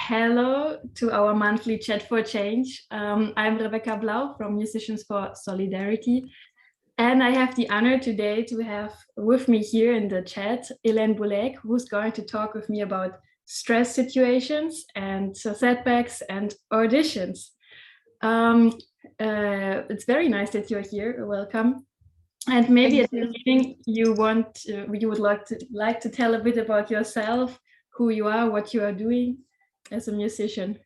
hello to our monthly chat for change. I'm Rebecca Blau from Musicians for Solidarity. And I have the honor today to have with me here in the chat, Hélène Boulègue, who's going to talk with me about stress situations and setbacks and auditions. It's very nice that you're here. Welcome. And maybe at the beginning, you would like to tell a bit about yourself, who you are, what you are doing as a musician.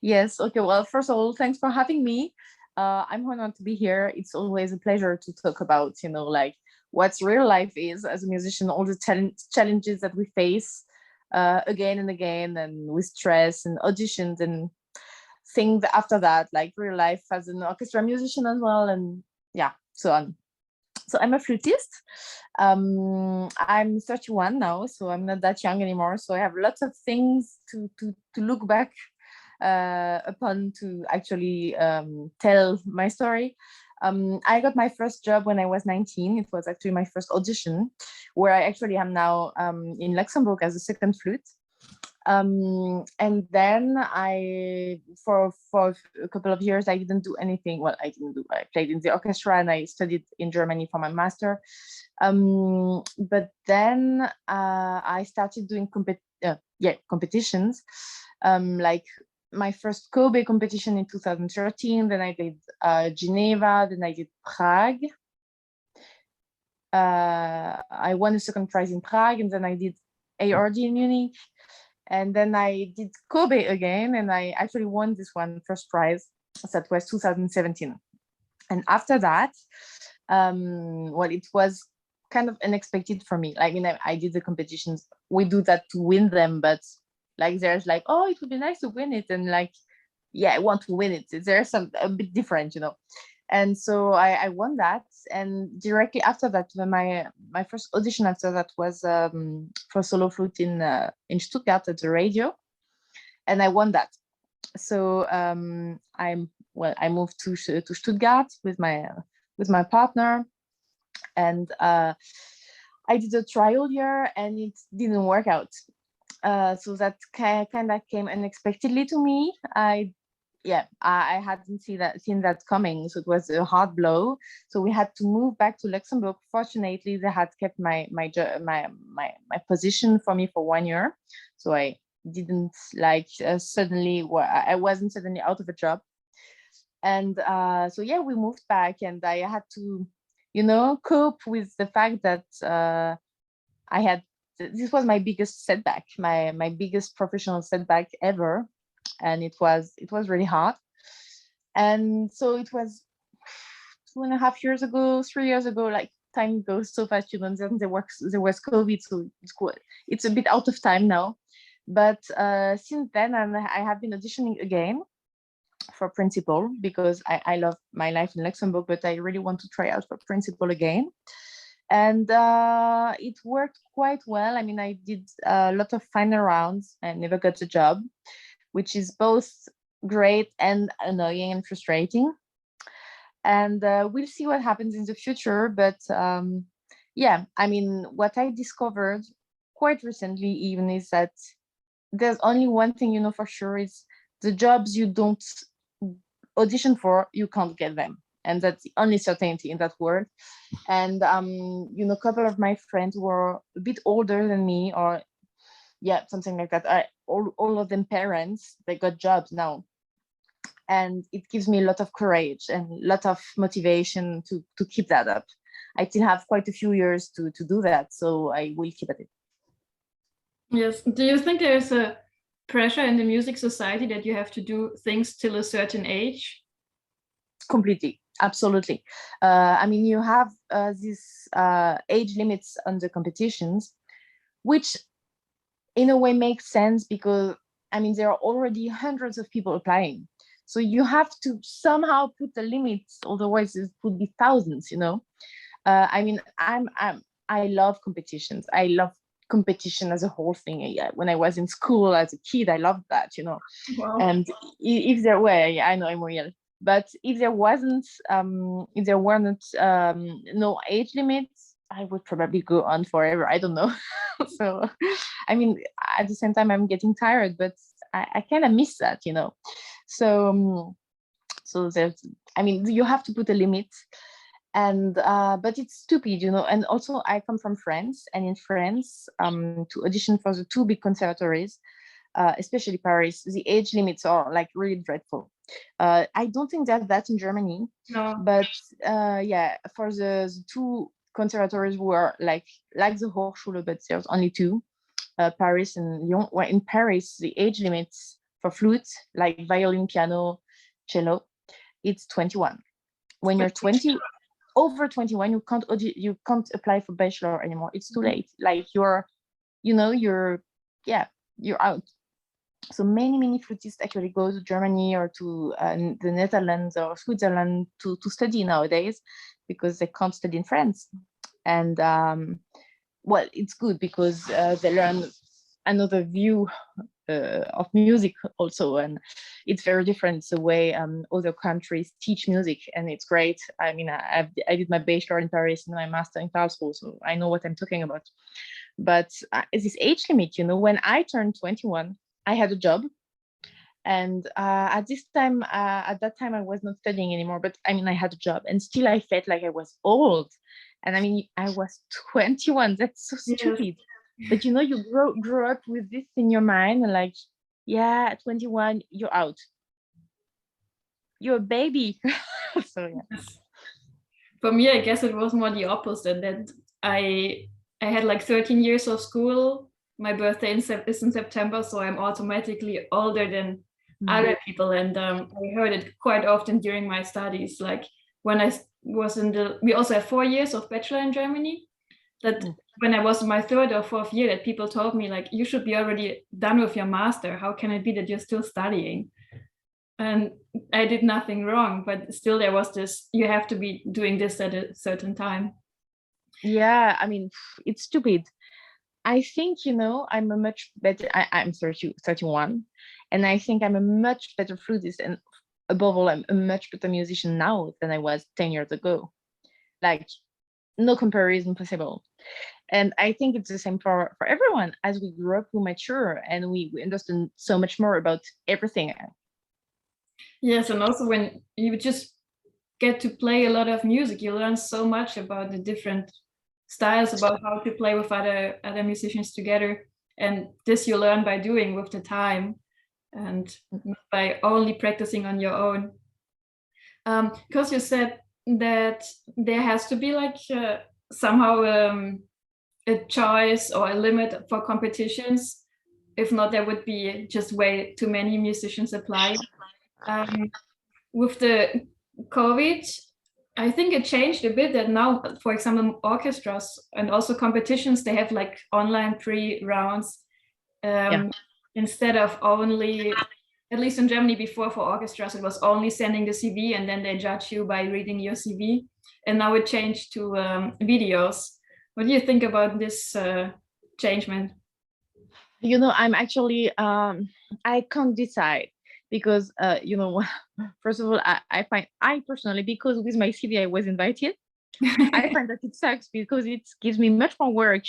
Yes. Okay. Well, first of all, thanks for having me. I'm honored to be here. It's always a pleasure to talk about, like what real life is as a musician, all the challenges that we face again and again, and with stress and auditions and things after that, like real life as an orchestra musician as well, and yeah, so on. So I'm a flutist. I'm 31 now, so I'm not that young anymore. So I have lots of things to look back upon to actually tell my story. I got my first job when I was 19. It was actually my first audition, where I actually am now in Luxembourg as a second flute. And then for a couple of years, I didn't do anything. Well, I played in the orchestra and I studied in Germany for my master. But then I started doing competitions, like my first Kobe competition in 2013. Then I did Geneva, then I did Prague. I won a second prize in Prague, and then I did ARD in Munich. And then I did Kobe again, and I actually won this one first prize. So that was 2017. And after that, well, it was kind of unexpected for me. Like, I did the competitions. We do that to win them, but like there's like, oh, it would be nice to win it, and like, yeah, I want to win it. There's a bit different, And so I won that, and directly after that, my first audition after that was for solo flute in Stuttgart at the radio, and I won that. So I moved to Stuttgart with my partner, and I did a trial year, and it didn't work out. So that kind of came unexpectedly to me. I hadn't seen that coming, so it was a hard blow. So we had to move back to Luxembourg. Fortunately, they had kept my position for me for 1 year, so I didn't I wasn't suddenly out of a job. And so yeah, we moved back, and I had to, cope with the fact that this was my biggest setback, my biggest professional setback ever. And it was really hard. And so it was 2.5 years ago, 3 years ago, like time goes so fast, then there was COVID, so it's a bit out of time now. But since then, I have been auditioning again for principal, because I love my life in Luxembourg, but I really want to try out for principal again. And it worked quite well. I did a lot of final rounds and never got a job, which is both great and annoying and frustrating. And we'll see what happens in the future. But what I discovered quite recently even is that there's only one thing for sure, is the jobs you don't audition for, you can't get them. And that's the only certainty in that world. And, a couple of my friends were a bit older than me, or something like that. All of them parents, they got jobs now. And it gives me a lot of courage and a lot of motivation to keep that up. I still have quite a few years to do that, so I will keep at it. Yes. Do you think there's a pressure in the music society that you have to do things till a certain age? Completely. Absolutely. You have these age limits on the competitions, which in a way makes sense, because there are already hundreds of people applying, so you have to somehow put the limits, otherwise it would be thousands. I love competitions. I love competition as a whole thing. Yeah, when I was in school as a kid, I loved that. Wow. And if there were, I know I'm real, but if there weren't no age limits, I would probably go on forever. I don't know. So, I mean, at the same time, I'm getting tired, but I kind of miss that, you know. So, so there's, I mean, you have to put a limit, and but it's stupid, you know. And also, I come from France, and in France, to audition for the two big conservatories, especially Paris, the age limits are like really dreadful. I don't think that in Germany, No. but yeah, for the two conservatories were like the Hochschule, but there's only two, Paris and Lyon. Well, in Paris, the age limits for flute, like violin, piano, cello, it's 21. When you're 20, over 21, you can't apply for bachelor anymore. It's too late. Like you're, you know, you're out. So many flutists actually go to Germany or to the Netherlands or Switzerland to study nowadays, because they can't study in France. And well, it's good because they learn another view of music also, and it's very different the way other countries teach music, and it's great. I mean, I did my bachelor in Paris and my master in Karlsruhe, so I know what I'm talking about. But this age limit, you know, when I turned 21, I had a job, and at that time I was not studying anymore, but I mean, I had a job, and still I felt like I was old. And I mean, I was 21. That's so stupid. Yes. But you know, you grow up with this in your mind, and like, yeah, at 21 you're out, you're a baby. So yeah. For me, I guess it was more the opposite, that I had like 13 years of school. My birthday is in September, so I'm automatically older than other people. And I heard it quite often during my studies. Like when I was we also have 4 years of bachelor in Germany, that when I was in my 3rd or 4th year, that people told me like, you should be already done with your master. How can it be that you're still studying? And I did nothing wrong, but still there was this, you have to be doing this at a certain time. Yeah, I mean, it's stupid. I think, you know, I'm a much better, I'm 31, and I think I'm a much better flutist, and above all, I'm a much better musician now than I was 10 years ago. Like, no comparison possible. And I think it's the same for everyone. As we grow up, we mature, and we understand so much more about everything. Yes, and also when you just get to play a lot of music, you learn so much about the different styles, about how to play with other musicians together. And this you learn by doing with the time, and not by only practicing on your own. Because you said that there has to be like somehow a choice or a limit for competitions. If not, there would be just way too many musicians apply. With the COVID, I think it changed a bit, that now, for example, orchestras and also competitions, they have like online pre-rounds instead of only, at least in Germany before, for orchestras, it was only sending the CV and then they judge you by reading your CV. And now it changed to videos. What do you think about this changement? You know, I'm actually, I can't decide, because, you know, first of all, I personally, because with my CV I was invited, I find that it sucks because it gives me much more work.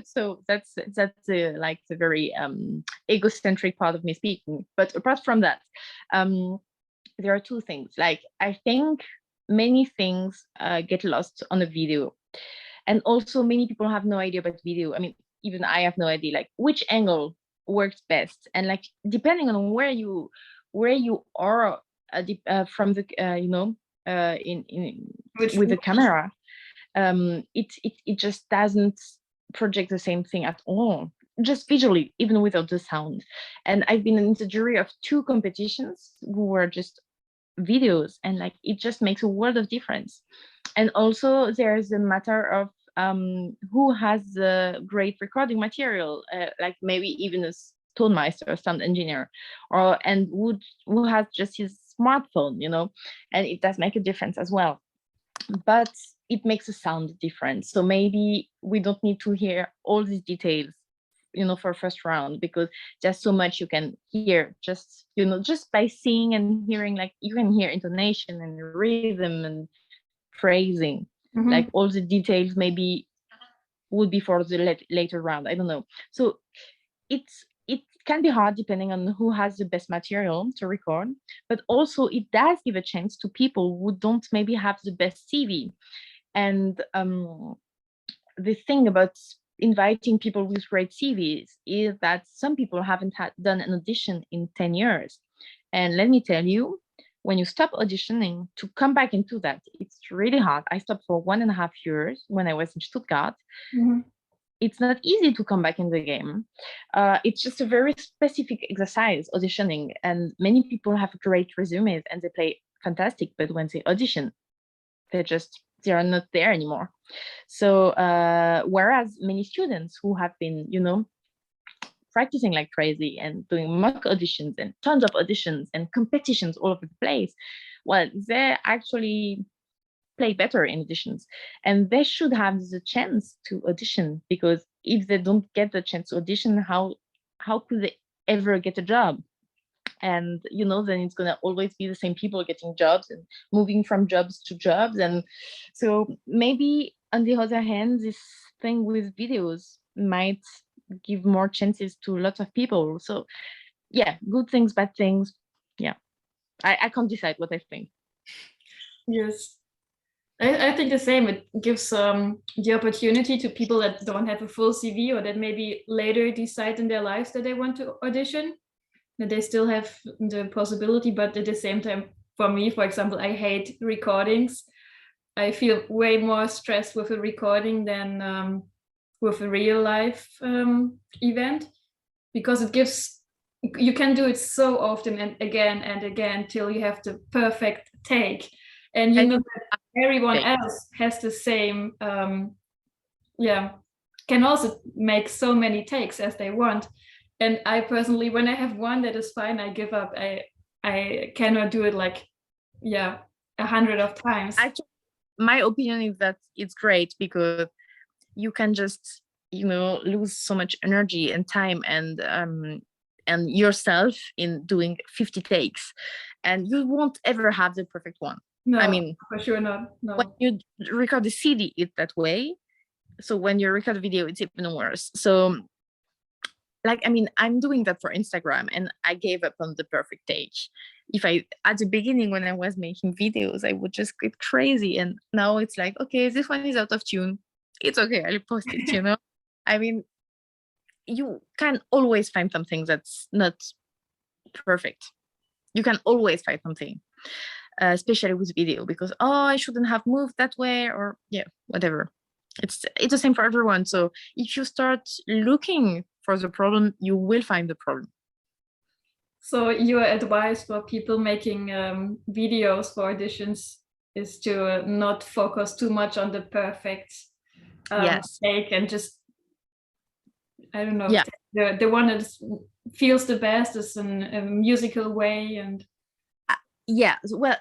So that's like the very egocentric part of me speaking. But apart from that, there are two things. Like, I think many things get lost on a video, and also many people have no idea about video. I mean, even I have no idea like which angle works best, and like depending on where you are from the you know, with the camera, it just doesn't project the same thing at all, just visually, even without the sound. And I've been in the jury of 2 competitions who were just videos, and like it just makes a world of difference. And also there's a matter of who has the great recording material, like maybe even a tonmeister, a sound engineer, and who has just his smartphone, you know, and it does make a difference as well. But it makes a sound difference. So maybe we don't need to hear all these details, you know, for first round, because there's so much you can hear just, you know, just by seeing and hearing. Like you can hear intonation and rhythm and phrasing, like all the details maybe would be for the later round. I don't know. So it can be hard depending on who has the best material to record, but also it does give a chance to people who don't maybe have the best CV. And the thing about inviting people with great CVs is that some people haven't done an audition in 10 years. And let me tell you, when you stop auditioning to come back into that, it's really hard. I stopped for 1.5 years when I was in Stuttgart. Mm-hmm. It's not easy to come back in the game. It's just a very specific exercise, auditioning. And many people have great resumes and they play fantastic, but when they audition, they are not there anymore. So whereas many students who have been, practicing like crazy and doing mock auditions and tons of auditions and competitions all over the place, well, they actually play better in auditions, and they should have the chance to audition, because if they don't get the chance to audition, how could they ever get a job? And then it's gonna always be the same people getting jobs and moving from jobs to jobs. And so maybe on the other hand, this thing with videos might give more chances to lots of people. So yeah, good things, bad things. Yeah, I can't decide what I think. Yes, I think the same. It gives the opportunity to people that don't have a full CV, or that maybe later decide in their lives that they want to audition, that they still have the possibility. But at the same time, for me, for example, I hate recordings. I feel way more stressed with a recording than with a real life event, because you can do it so often and again till you have the perfect take, and you know that everyone else has the same can also make so many takes as they want. And I personally, when I have one that is fine, I give up. I cannot do it like 100 of times. Actually, my opinion is that it's great, because you can just lose so much energy and time and yourself in doing 50 takes, and you won't ever have the perfect one. No, I mean, for sure not. No. When you record the CD, it's that way. So when you record a video, it's even worse. So I'm doing that for Instagram, and I gave up on the perfect take. At the beginning, when I was making videos, I would just get crazy, and now it's like, okay, this one is out of tune, it's okay, I'll post it. I mean, you can always find something that's not perfect. You can always find something, especially with video, because I shouldn't have moved that way, or whatever. It's the same for everyone. So if you start looking for the problem, you will find the problem. So your advice for people making videos for auditions is to not focus too much on the perfect take, and just, I don't know, the one that feels the best is in a musical way. And well,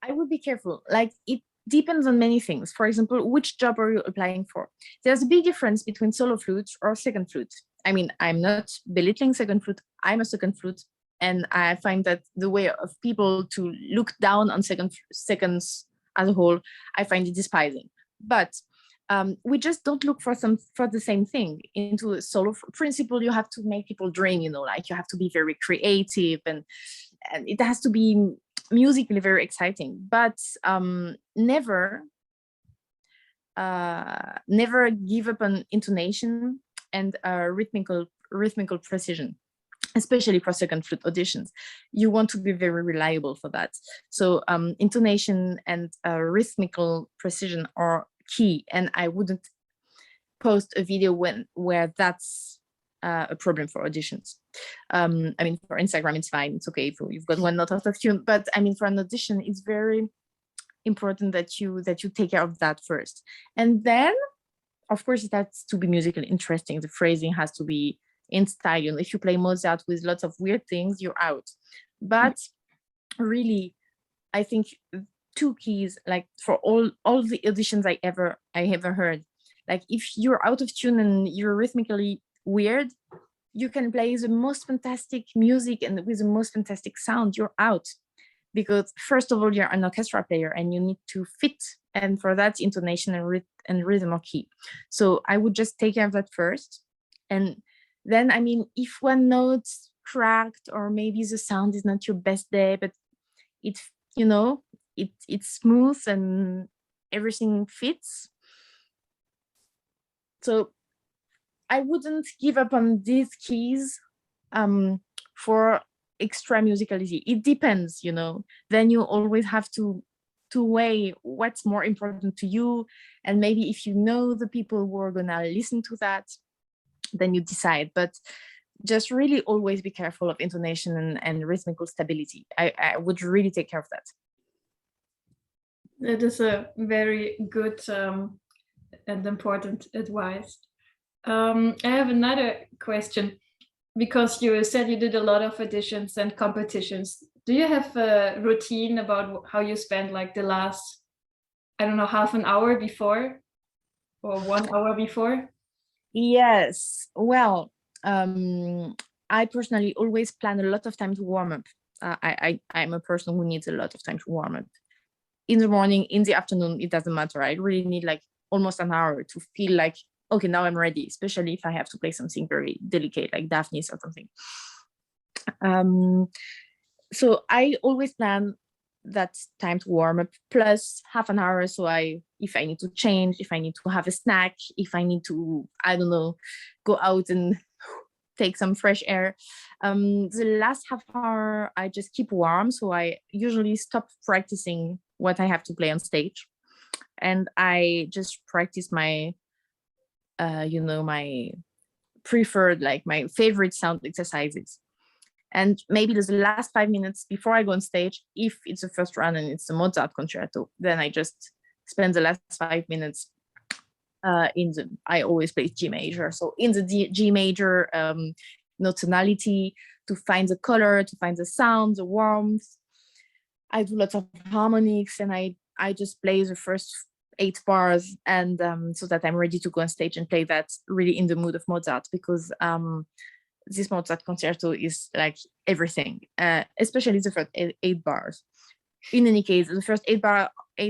I would be careful. Like, it depends on many things. For example, which job are you applying for? There's a big difference between solo flute or second flute. I mean, I'm not belittling second flute. I'm a second flute, and I find that the way of people to look down on seconds as a whole, I find it despising. But we just don't look for the same thing into a solo principle. You have to make people dream, like you have to be very creative, and it has to be musically very exciting, but never give up on intonation and rhythmical precision, especially for second flute auditions. You want to be very reliable for that. So intonation and rhythmical precision are key, and I wouldn't post a video where that's a problem for auditions. I mean, for Instagram, it's fine. It's okay if you've got one note out of tune. But I mean, for an audition, it's very important that you take care of that first. And then, of course, it has to be musically interesting. The phrasing has to be in style. If you play Mozart with lots of weird things, you're out. But really, I think 2 keys, like for all the auditions I ever heard, like if you're out of tune and you're rhythmically weird, you can play the most fantastic music and with the most fantastic sound, you're out. because first of all, you're an orchestra player and you need to fit. And for that, intonation and rhythm are key. So I would just take care of that first. And then, I mean, if one note's cracked or maybe the sound is not your best day, but it's, you know, it's smooth and everything fits. So I wouldn't give up on these keys for extra musicality. It depends, you know. Then you always have to weigh what's more important to you, and maybe if you know the people who are gonna listen to that, then you decide. But just really always be careful of intonation and rhythmical stability. I would really take care of that. That is a very good and important advice. I have another question, because you said you did a lot of auditions and competitions. Do you have a routine about how you spend like the last, I don't know, half an hour before or 1 hour before? Yes, well, I personally always plan a lot of time to warm up. I'm a person who needs a lot of time to warm up. In the morning, in the afternoon, it doesn't matter. I really need like almost an hour to feel like, okay, now I'm ready, especially if I have to play something very delicate like Daphnis or something. So I always plan that time to warm up plus half an hour. So if I need to change, if I need to have a snack, if I need to, I don't know, go out and take some fresh air. The last half hour, I just keep warm. So I usually stop practicing what I have to play on stage. And I just practice my, my preferred, like my favorite sound exercises. And maybe there's the last 5 minutes before I go on stage, if it's the first run and it's a Mozart concerto, then I just spend the last 5 minutes I always play G major. So in the G major tonality, to find the color, to find the sound, the warmth. I do lots of harmonics, and I just play the first 8 bars, and so that I'm ready to go on stage and play that really in the mood of Mozart, because this Mozart concerto is like everything, especially the first 8 bars. In any case, the first 8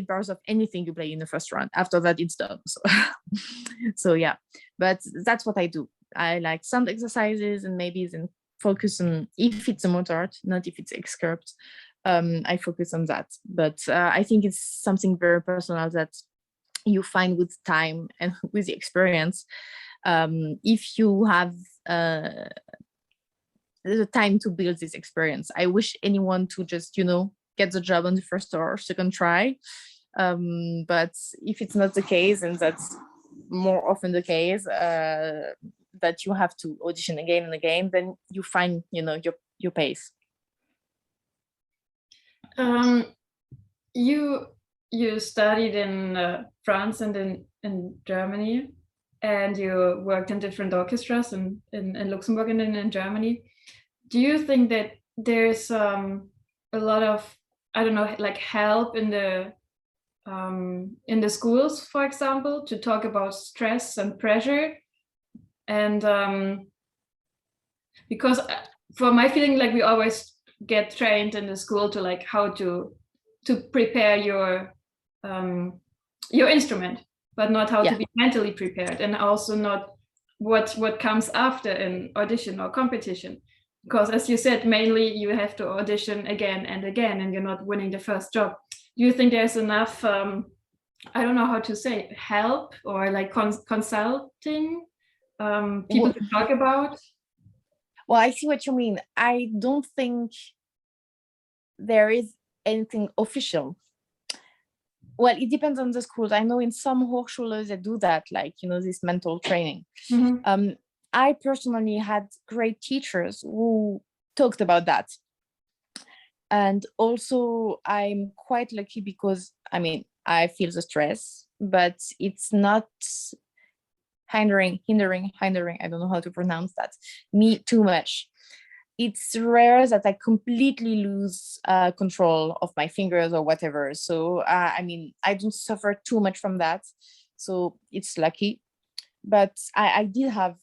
bars of anything you play in the first round. After that, it's done. So, so yeah, but that's what I do. I like sound exercises, and maybe then focus on, if it's a Mozart, not if it's Excerpt, I focus on that. But I think it's something very personal that you find with time and with the experience. If you have the time to build this experience, I wish anyone to just, get the job on the first or second try. But if it's not the case, and that's more often the case, that you have to audition again and again, then you find, your pace. You studied in France and in Germany, and you worked in different orchestras in Luxembourg and in Germany. Do you think that there's a lot of, I don't know, like help in the schools, for example, to talk about stress and pressure? And because for my feeling, like we always get trained in the school to like how to prepare your instrument, but not how to be mentally prepared, and also not what comes after an audition or competition. Because as you said, mainly you have to audition again and again, and you're not winning the first job. Do you think there's enough, I don't know how to say, help or like consulting people to talk about? Well, I see what you mean. I don't think there is anything official. Well, it depends on the schools. I know in some Hochschulen they do that, like, this mental training. Mm-hmm. I personally had great teachers who talked about that. And also I'm quite lucky because, I feel the stress, but it's not hindering, I don't know how to pronounce that, me too much. It's rare that I completely lose control of my fingers or whatever. So, I don't suffer too much from that. So it's lucky. But I did have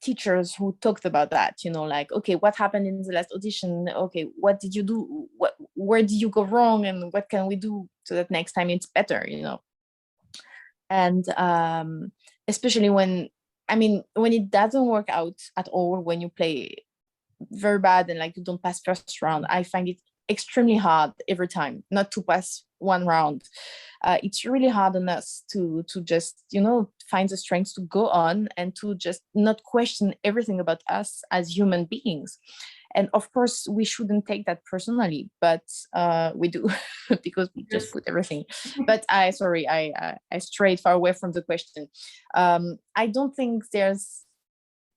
teachers who talked about that, like, okay, what happened in the last audition? Okay, what did you do? Where did you go wrong? And what can we do so that next time it's better, And especially when it doesn't work out at all, when you play very bad and like you don't pass first round, I find it extremely hard every time not to pass one round. It's really hard on us to just find the strength to go on and to just not question everything about us as human beings. And of course we shouldn't take that personally, but we do because we just put everything. But I strayed far away from the question. I don't think there's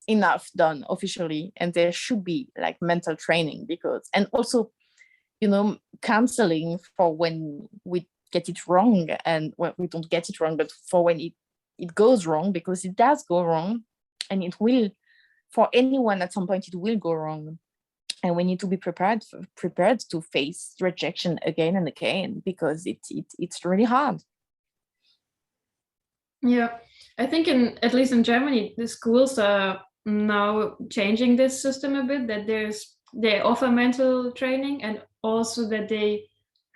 enough done officially, and there should be like mental training, and also counseling for when we get it wrong and when we don't get it wrong, but for when it goes wrong, because it does go wrong, and it will, for anyone at some point, it will go wrong. And we need to be prepared to face rejection again and again, because it's really hard. Yeah, I think at least in Germany, the schools are now changing this system a bit, that they offer mental training, and also that they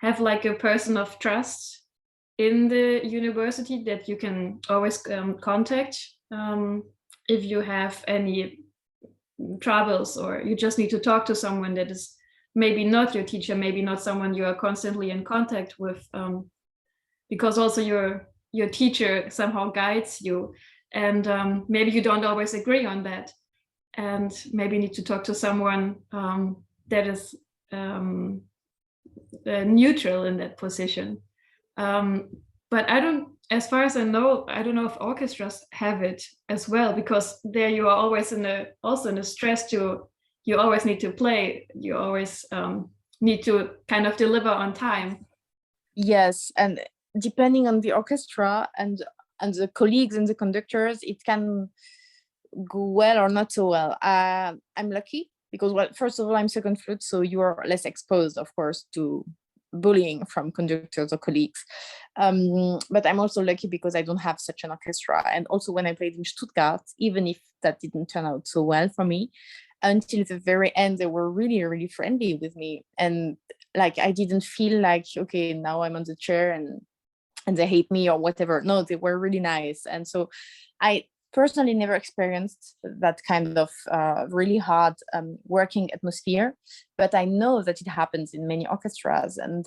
have like a person of trust in the university that you can always contact if you have any troubles, or you just need to talk to someone that is maybe not your teacher, maybe not someone you are constantly in contact with, because also your teacher somehow guides you, and maybe you don't always agree on that, and maybe you need to talk to someone that is neutral in that position. But as far as I don't know if orchestras have it as well, because there you are always in a stress you always need to play, you always need to kind of deliver on time. Yes, and depending on the orchestra and the colleagues and the conductors, it can go well or not so well. I'm lucky because, well, first of all, I'm second flute, so you are less exposed, of course, to bullying from conductors or colleagues. But I'm also lucky because I don't have such an orchestra. And also when I played in Stuttgart, even if that didn't turn out so well for me, until the very end, they were really, really friendly with me. And like, I didn't feel like, okay, now I'm on the chair and they hate me or whatever. No, they were really nice. And so I personally never experienced that kind of really hard working atmosphere, but I know that it happens in many orchestras. And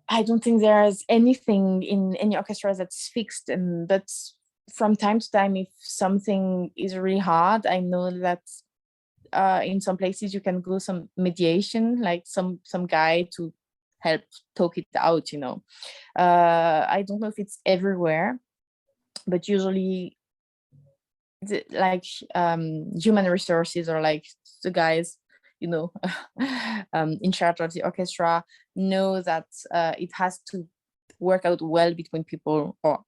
I don't think there's anything in any orchestra that's fixed. And that's from time to time, if something is really hard, I know that in some places you can go some mediation, like some guy to help talk it out, I don't know if it's everywhere, but usually human resources, or like the guys in charge of the orchestra, know that it has to work out well between people, or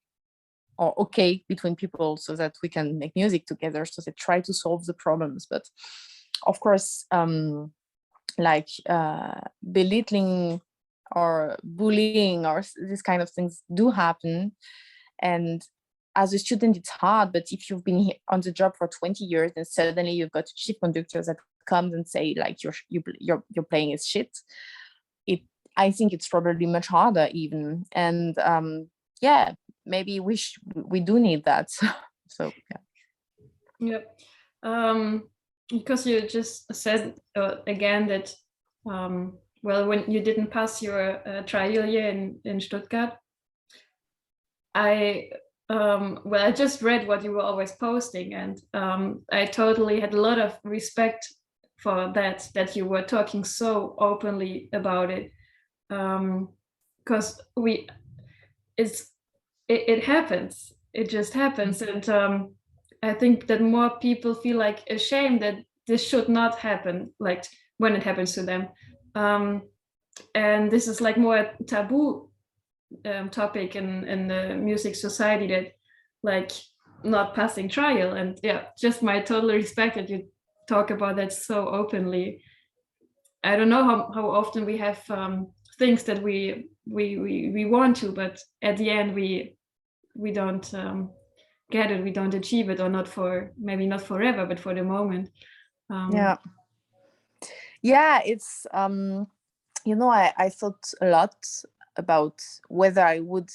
okay between people, so that we can make music together. So they try to solve the problems. But of course, belittling or bullying or these kind of things do happen. And as a student, it's hard. But if you've been on the job for 20 years and suddenly you've got a chief conductor that comes and say like you're playing is shit, I think it's probably much harder even. And maybe we do need that. So yeah. Because you just said again that when you didn't pass your trial year in Stuttgart, I just read what you were always posting, and I totally had a lot of respect for that you were talking so openly about it, because it happens, it just happens. And I think that more people feel like ashamed that this should not happen, like when it happens to them, and this is like more a taboo topic in the music society, that like not passing trial. And just my total respect that you talk about that so openly. I don't know how often we have things that we want to, but at the end we don't get it, we don't achieve it, or not for, maybe not forever, but for the moment. Yeah, it's you know, I thought a lot about whether I would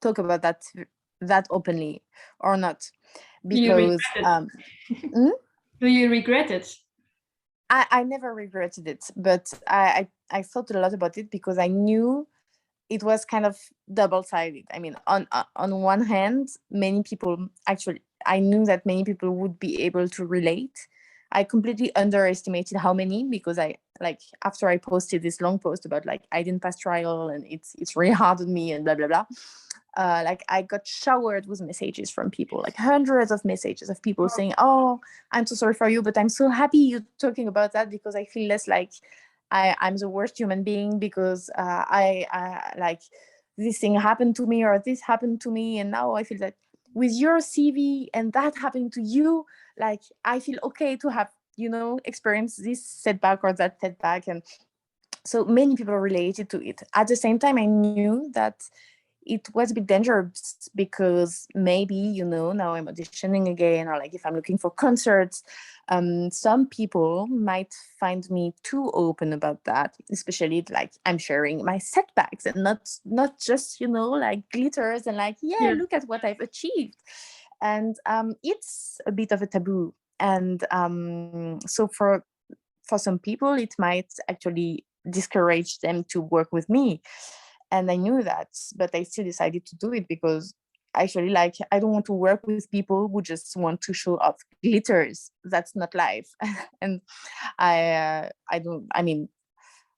talk about that openly or not, Do you regret because it? Do you regret it? I never regretted it, but I thought a lot about it because I knew it was kind of double-sided. I mean, on one hand, many people actually, I knew that many people would be able to relate. I completely underestimated how many, because I, like, after I posted this long post about like I didn't pass trial and it's really hard on me and blah blah blah. Like I got showered with messages from people, like hundreds of messages of people saying, "Oh, I'm so sorry for you, but I'm so happy you're talking about that because I feel less like I'm the worst human being because I like this thing happened to me or this happened to me, and now I feel that with your CV and that happening to you, like I feel okay to have, you know, experienced this setback or that setback." And so many people related to it. At the same time, I knew that it was a bit dangerous because maybe, you know, now I'm auditioning again, or like if I'm looking for concerts, some people might find me too open about that, especially like I'm sharing my setbacks and not just, you know, like glitters and like, yeah, look at what I've achieved. And it's a bit of a taboo. And so for some people, it might actually discourage them to work with me. And I knew that, but I still decided to do it because actually, like, I don't want to work with people who just want to show off glitters. That's not life. And I don't, I mean,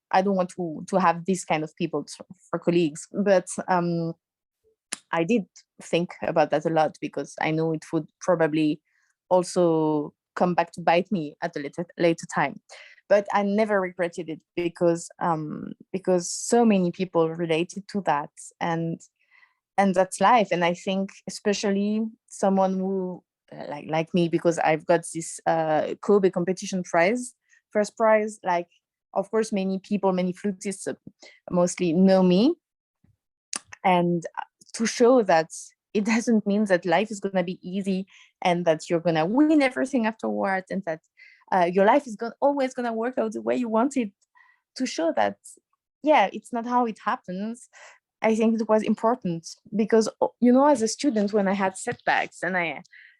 I don't want to have these kind of people for colleagues. But I did think about that a lot because I know it would probably also come back to bite me at a later time. But I never regretted it because so many people related to that, and that's life. And I think especially someone who like me, because I've got this Kobe competition prize, first prize. Like, of course, many people, many flutists mostly know me, and to show that it doesn't mean that life is going to be easy and that you're going to win everything afterwards, and that your life is always going to work out the way you want it. To show that, yeah, it's not how it happens. I think it was important because, you know, as a student, when I had setbacks, and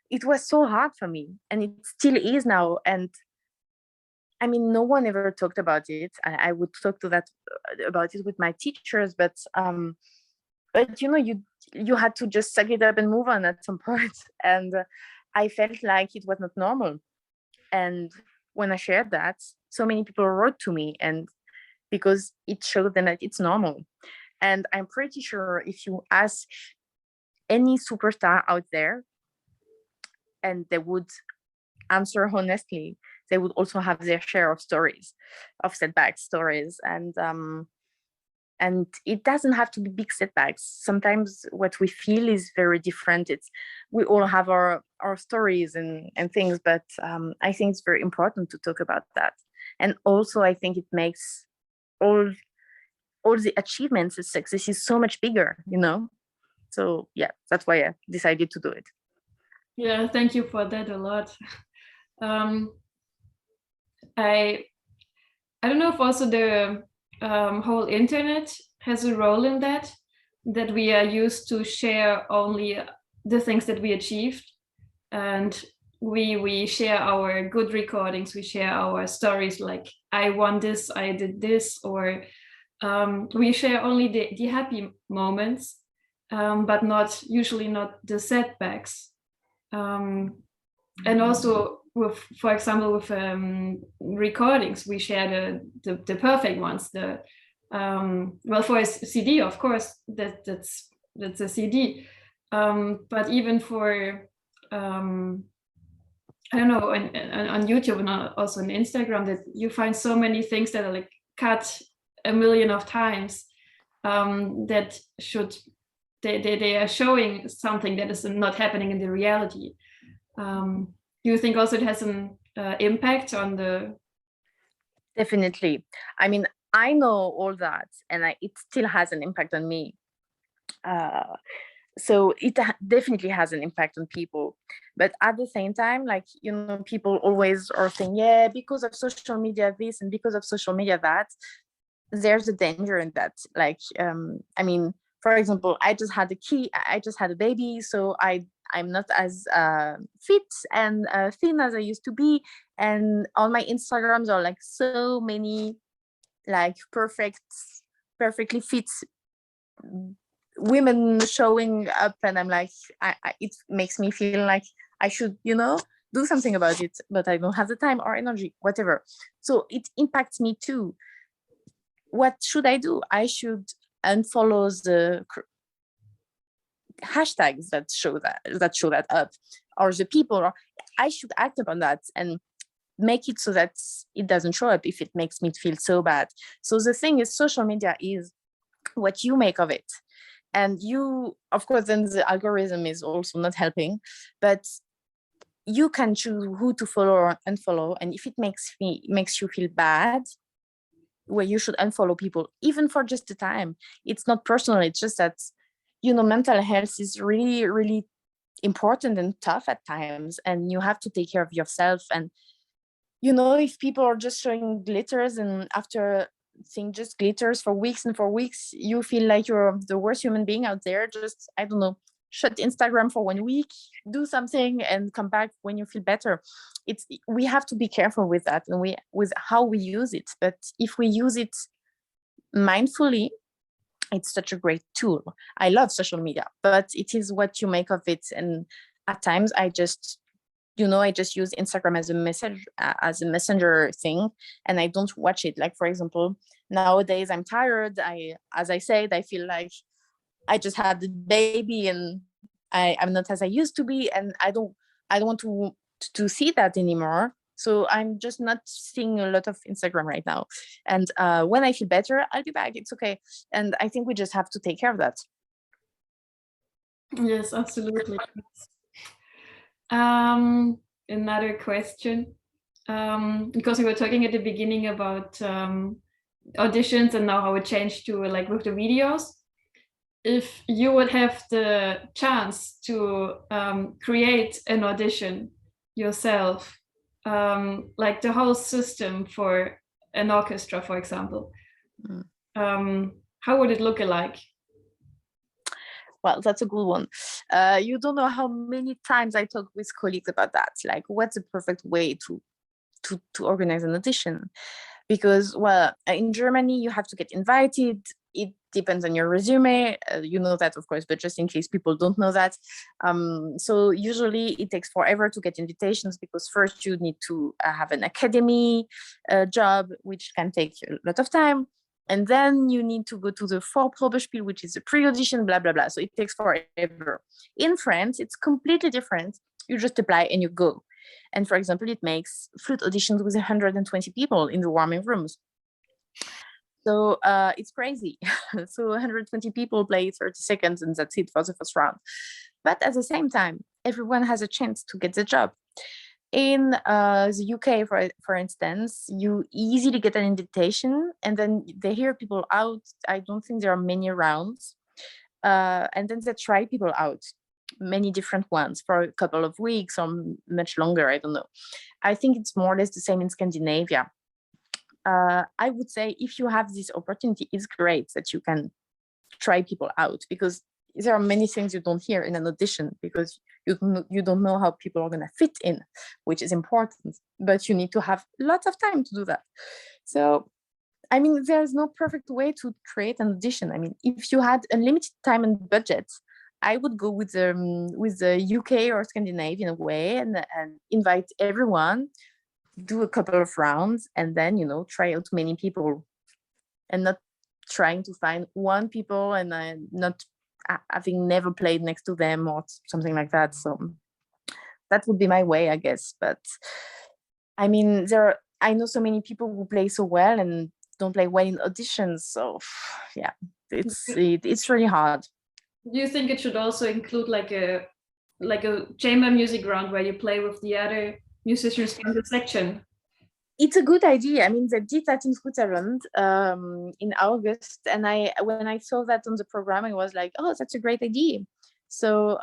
it was so hard for me, and it still is now. And I mean, no one ever talked about it. I would talk to that about it with my teachers, but you know, you had to just suck it up and move on at some point. And I felt like it was not normal. And when I shared that, so many people wrote to me, and because it showed them that it's normal. And I'm pretty sure if you ask any superstar out there, and they would answer honestly, they would also have their share of stories, of setback stories. And it doesn't have to be big setbacks. Sometimes what we feel is very different. We all have our stories and things, but I think it's very important to talk about that. And also, I think it makes all the achievements and success is so much bigger, you know. So yeah, that's why I decided to do it. Yeah, thank you for that a lot. I don't know if also the whole internet has a role in that we are used to share only the things that we achieved, and we share our good recordings, we share our stories, like I won this, I did this, or we share only the happy moments, but usually not the setbacks. And also with, for example, with recordings, we share the perfect ones. Well, for a CD, of course, that's a CD. But even for I don't know, on YouTube and also on Instagram, that you find so many things that are like cut a million of times, that they are showing something that is not happening in the reality. Do you think also it has an impact on the? Definitely. I mean, I know all that, and it still has an impact on me. So it definitely has an impact on people. But at the same time, like, you know, people always are saying, yeah, because of social media this and because of social media that. There's a danger in that. Like, I mean, for example, I just had a baby, so I'm not as fit and thin as I used to be. And on my Instagrams are like so many like perfectly fit women showing up, and I'm like, it makes me feel like I should, you know, do something about it, but I don't have the time or energy, whatever. So it impacts me too. What should I do? I should unfollow the hashtags that show that up, or the people, or I should act upon that and make it so that it doesn't show up if it makes me feel so bad. So the thing is, social media is what you make of it. And you, of course, then the algorithm is also not helping, but you can choose who to follow or unfollow. And if it makes you feel bad, well, you should unfollow people, even for just a time. It's not personal. It's just that, you know, mental health is really, really important and tough at times, and you have to take care of yourself. And, you know, if people are just showing glitters, and after seeing just glitters for weeks and for weeks, you feel like you're the worst human being out there. Just, I don't know, shut Instagram for 1 week, do something, and come back when you feel better. We have to be careful with that, and with how we use it. But if we use it mindfully, it's such a great tool. I love social media, but it is what you make of it. And at times I just, you know, I just use Instagram as a messenger thing, and I don't watch it. Like, for example, nowadays I'm tired. As I said, I feel like I just had the baby, and I'm not as I used to be, and I don't want to see that anymore. So I'm just not seeing a lot of Instagram right now. And when I feel better, I'll be back. It's okay. And I think we just have to take care of that. Yes, absolutely. Another question, because we were talking at the beginning about auditions and now how it changed to like with the videos. If you would have the chance to create an audition yourself, like the whole system for an orchestra, for example, how would it look like? Well, that's a good one. You don't know how many times I talk with colleagues about that. Like, what's the perfect way to organize an audition? Because, well, in Germany, you have to get invited. It depends on your resume. You know that, of course, but just in case people don't know that. So usually it takes forever to get invitations, because first you need to have an academy job, which can take a lot of time. And then you need to go to the Vorprobespiel, which is a pre-audition, blah, blah, blah. So it takes forever. In France, it's completely different. You just apply and you go. And for example, it makes flute auditions with 120 people in the warming rooms. So it's crazy. So 120 people play 30 seconds and that's it for the first round. But at the same time, everyone has a chance to get the job. In the UK, for instance, you easily get an invitation and then they hear people out. I don't think there are many rounds. And then they try people out, many different ones for a couple of weeks or much longer. I don't know. I think it's more or less the same in Scandinavia. I would say if you have this opportunity, it's great that you can try people out, because there are many things you don't hear in an audition, because you don't know how people are going to fit in, which is important, but you need to have lots of time to do that. So, I mean, there's no perfect way to create an audition. I mean, if you had unlimited time and budget, I would go with the UK or Scandinavian way and invite everyone, do a couple of rounds, and then, you know, try out many people, and not trying to find one people and not having never played next to them or something like that. So that would be my way, I guess. But I mean, I know so many people who play so well and don't play well in auditions. So yeah, it's really hard. Do you think it should also include like a chamber music round where you play with the other musicians from the section? It's a good idea. I mean, they did that in Switzerland in August, and when I saw that on the program, I was like, oh, that's a great idea. So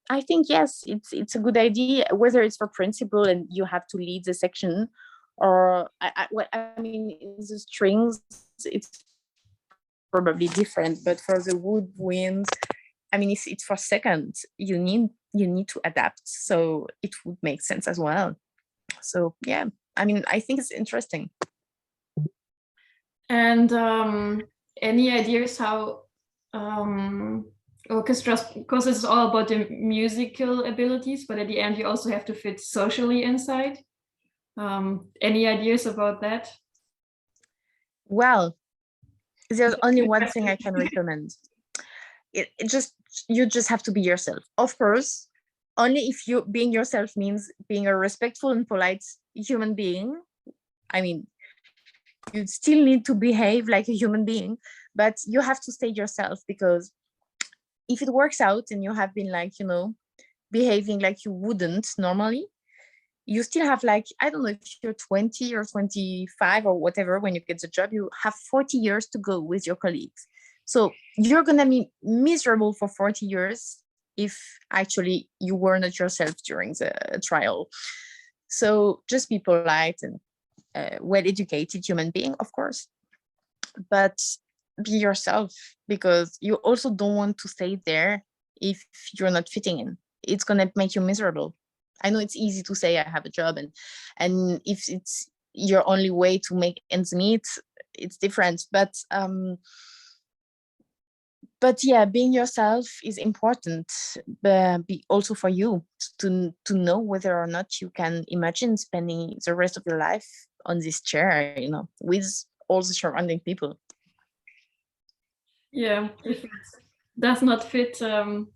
I think, yes, it's a good idea, whether it's for principal and you have to lead the section, or I mean, in the strings, it's probably different, but for the woodwinds, I mean, if it's for second, you need to adapt. So it would make sense as well. So yeah, I mean, I think it's interesting. And any ideas how orchestras, because it's all about the musical abilities, but at the end you also have to fit socially inside. Any ideas about that? Well, there's only one thing I can recommend. You just have to be yourself. Of course, only if you being yourself means being a respectful and polite human being. I mean, you still need to behave like a human being, but you have to stay yourself, because if it works out and you have been like, behaving like you wouldn't normally, you still have, like, I don't know, if you're 20 or 25 or whatever, when you get the job, you have 40 years to go with your colleagues. So you're going to be miserable for 40 years if actually you were not yourself during the trial. So just be polite and well-educated human being, of course, but be yourself, because you also don't want to stay there if you're not fitting in. It's going to make you miserable. I know it's easy to say I have a job, and if it's your only way to make ends meet, it's different. But yeah, being yourself is important, be also for you to know whether or not you can imagine spending the rest of your life on this chair, with all the surrounding people. Yeah, if it does not fit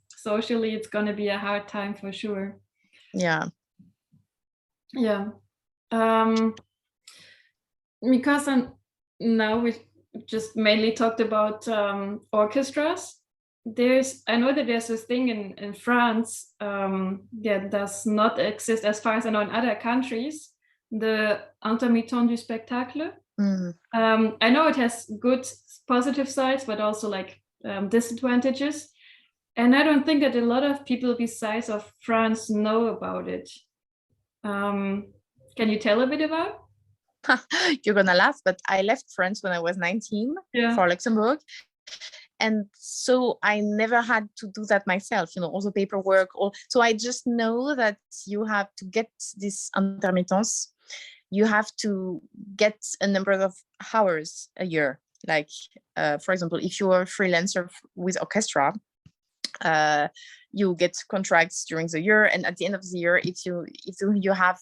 socially, it's going to be a hard time for sure. Yeah. Because now we just mainly talked about orchestras. I know that there's this thing in France that does not exist, as far as I know, in other countries, the intermittent du spectacle. I know it has good positive sides, but also like disadvantages. And I don't think that a lot of people besides of France know about it. Can you tell a bit about? You're gonna laugh, but I left France when I was 19 for Luxembourg. And so I never had to do that myself, all the paperwork. So I just know that you have to get this intermittence. You have to get a number of hours a year. Like, for example, if you are a freelancer with orchestra, you get contracts during the year. And at the end of the year, if you have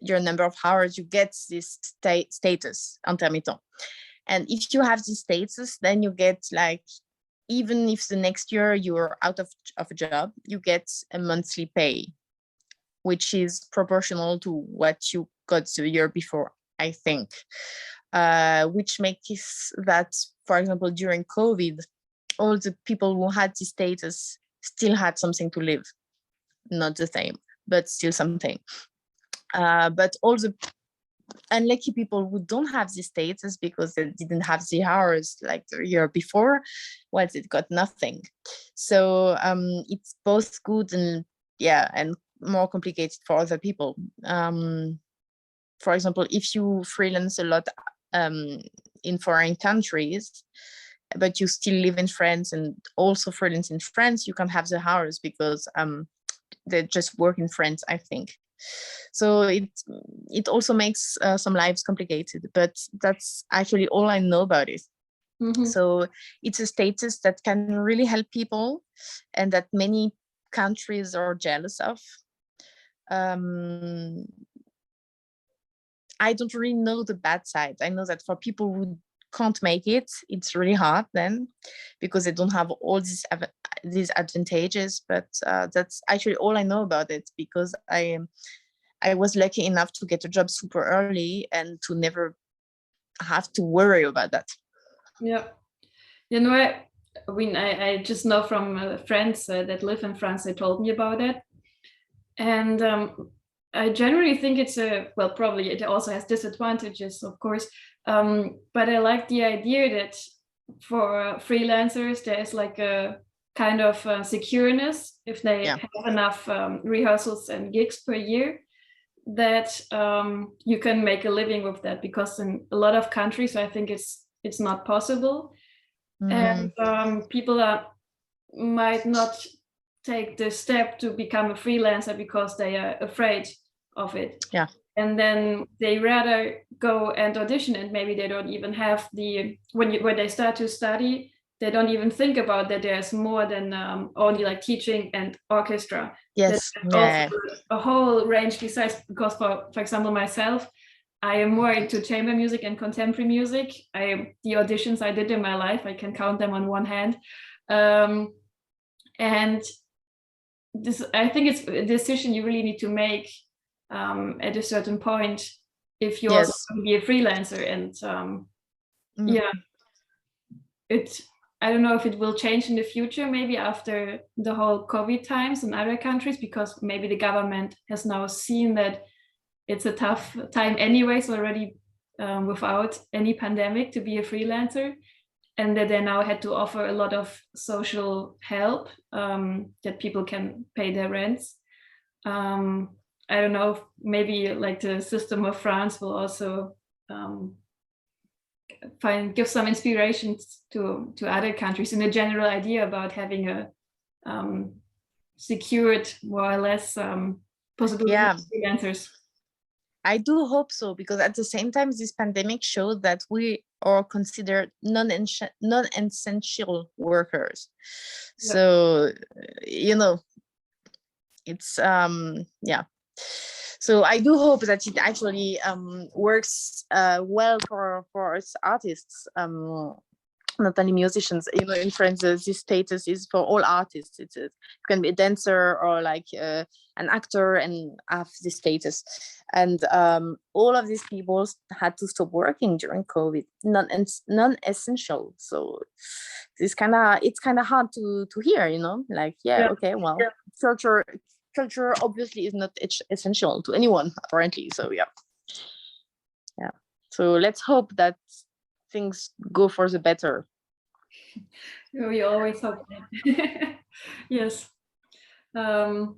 your number of hours, you get this status intermittent. And if you have this status, then you get, like, even if the next year you're out of a job, you get a monthly pay, which is proportional to what you got the year before, I think. Which makes that, for example, during COVID, all the people who had this status still had something to live. Not the same, but still something. But all the unlucky people who don't have the status because they didn't have the hours like the year before, well, it got nothing. So it's both good and more complicated for other people. For example, if you freelance a lot in foreign countries, but you still live in France and also freelance in France, you can have the hours because they just work in France, I think. So it also makes some lives complicated, but that's actually all I know about it. So it's a status that can really help people and that many countries are jealous of. I don't really know the bad side. I know that for people who can't make it, it's really hard then because they don't have all these advantages. But that's actually all I know about it, because I was lucky enough to get a job super early and to never have to worry about that. Yeah. I just know from friends that live in France, they told me about it. And I generally think it's probably it also has disadvantages, of course. But I like the idea that for freelancers, there is like a kind of secureness if they have enough rehearsals and gigs per year, that you can make a living with that, because in a lot of countries I think it's not possible. And people might not take the step to become a freelancer because they are afraid of it. And then they rather go and audition, and maybe they don't even have the, when they start to study, they don't even think about that there's more than only like teaching and orchestra. Yes. Also a whole range besides, because for example, myself, I am more into chamber music and contemporary music. The auditions I did in my life, I can count them on one hand. And this, I think it's a decision you really need to make at a certain point if you also want to be a freelancer. And I don't know if it will change in the future, maybe after the whole COVID times in other countries, because maybe the government has now seen that it's a tough time anyways already without any pandemic to be a freelancer, and that they now had to offer a lot of social help, that people can pay their rents. I don't know, maybe like the system of France will also give some inspiration to other countries, and a general idea about having a secured, more or less, possibility for freelancers. I do hope so, because at the same time, this pandemic showed that we are considered non-essential workers. So, it's So I do hope that it actually works well for us artists, not only musicians. In France, this status is for all artists. You can be a dancer or like an actor and have this status. And all of these people had to stop working during COVID, non-essential. So it's kind of hard to hear, like, okay, well, culture obviously is not essential to anyone, apparently. So yeah. So let's hope that things go for the better. We always hope that. Yes. No,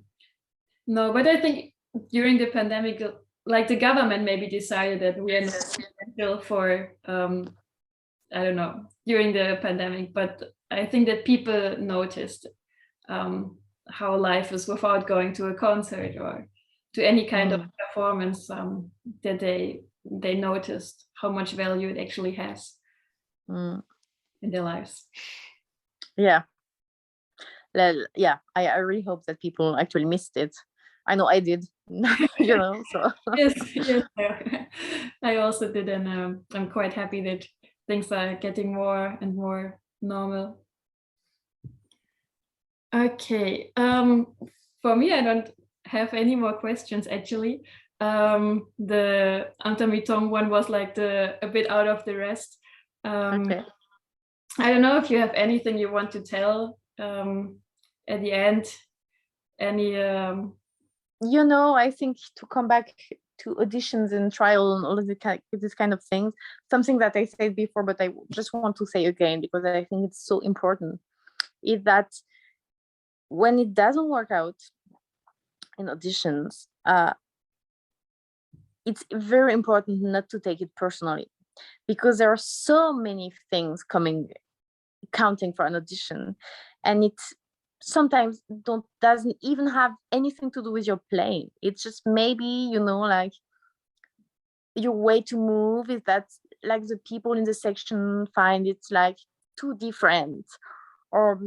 but I think during the pandemic, like the government maybe decided that we are not essential for I don't know, during the pandemic, but I think that people noticed how life is without going to a concert or to any kind of performance, that they noticed how much value it actually has in their lives. I really hope that people actually missed it. I know I did. So yes, I also did, and I'm quite happy that things are getting more and more normal. Okay, for me, I don't have any more questions actually. The Antamitong one was like a bit out of the rest. Okay. I don't know if you have anything you want to tell at the end. Any I think to come back to auditions and trial and all of this kind of things, something that I said before, but I just want to say again, because I think it's so important, is that when it doesn't work out in auditions, it's very important not to take it personally, because there are so many things counting for an audition, and it sometimes doesn't even have anything to do with your playing. It's just maybe like your way to move is that like the people in the section find it's like too different, or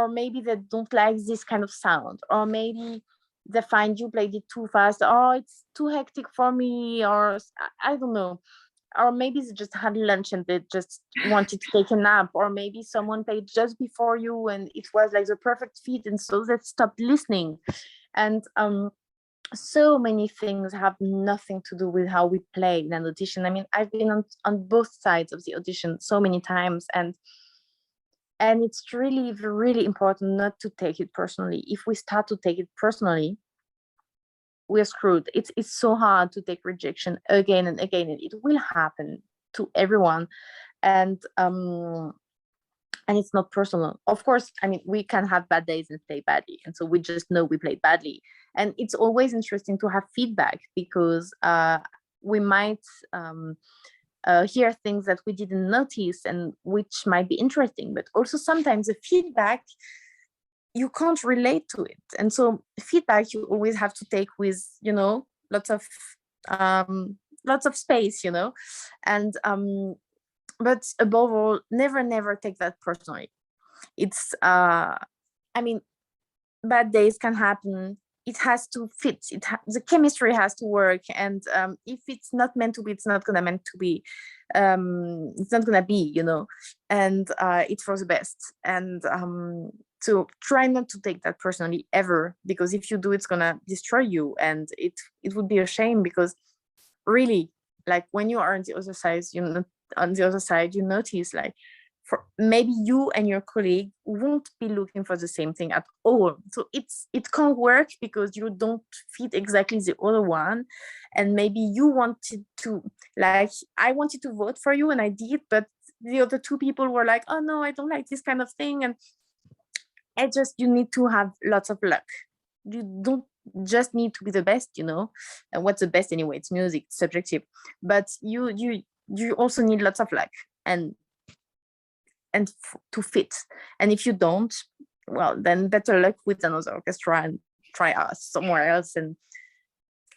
maybe they don't like this kind of sound, or maybe they find you played it too fast, or it's too hectic for me, or I don't know, or maybe they just had lunch and they just wanted to take a nap, or maybe someone played just before you and it was like the perfect fit, and so they stopped listening. And so many things have nothing to do with how we play in an audition. I mean, I've been on both sides of the audition so many times, and it's really, really important not to take it personally. If we start to take it personally, we're screwed. It's so hard to take rejection again and again, and it will happen to everyone. And and it's not personal. Of course, I mean, we can have bad days and play badly, and so we just know we played badly. And it's always interesting to have feedback, because we might hear things that we didn't notice and which might be interesting, but also sometimes the feedback, you can't relate to it. And so feedback you always have to take with, you know, lots of space, you know. And but above all, never take that personally. It's I mean, bad days can happen. It has to fit. The chemistry has to work, and if it's not meant to be, it's not gonna meant to be. It's not gonna be, you know. And it's for the best. And so try not to take that personally ever, because if you do, it's gonna destroy you, and it would be a shame, because really, like, when you are on the other side, you notice, like, for maybe you and your colleague won't be looking for the same thing at all. So it can't work because you don't fit exactly the other one. And maybe you wanted to, like, I wanted to vote for you and I did, but the other two people were like, oh no, I don't like this kind of thing. And you need to have lots of luck. You don't just need to be the best, you know. And what's the best anyway? It's music, it's subjective. But you also need lots of luck and to fit. And if you don't, well, then better luck with another orchestra and try us somewhere else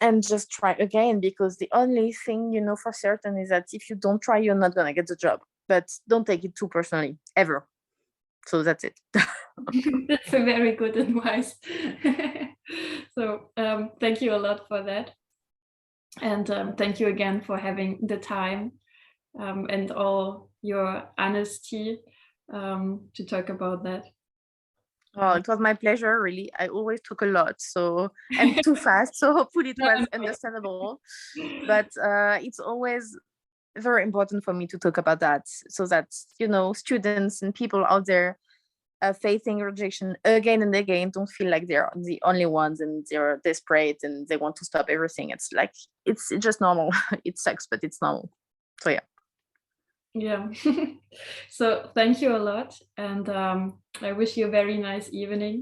and just try again, because the only thing you know for certain is that if you don't try, you're not gonna get the job. But don't take it too personally, ever. So that's it. That's a very good advice. So thank you a lot for that. And thank you again for having the time and all your honesty to talk about that. Oh, it was my pleasure, really. I always talk a lot, so I'm too fast, so hopefully it was understandable. But it's always very important for me to talk about that, so that, you know, students and people out there facing rejection again and again don't feel like they're the only ones and they're desperate and they want to stop everything. It's like, it's just normal. It sucks, but it's normal. So yeah. So thank you a lot, and I wish you a very nice evening.